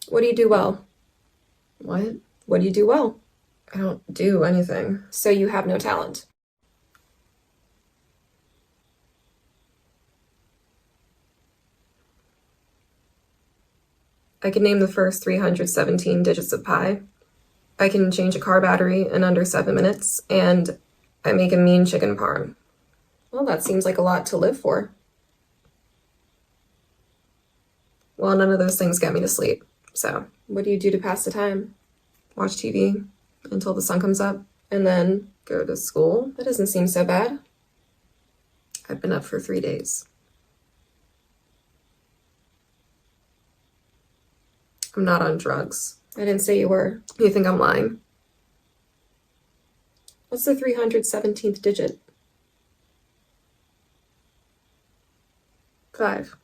What do you do well? What? What do you do well? I don't do anything. So you have no talent. I can name the first 317 digits of pi. I can change a car battery in under 7 minutes, and I make a mean chicken parm. Well, that seems like a lot to live for. Well, none of those things get me to sleep. So, what do you do to pass the time? Watch TV until the sun comes up, and then go to school? That doesn't seem so bad. I've been up for 3 days. I'm not on drugs. I didn't say you were. You think I'm lying? What's the 317th digit? 5.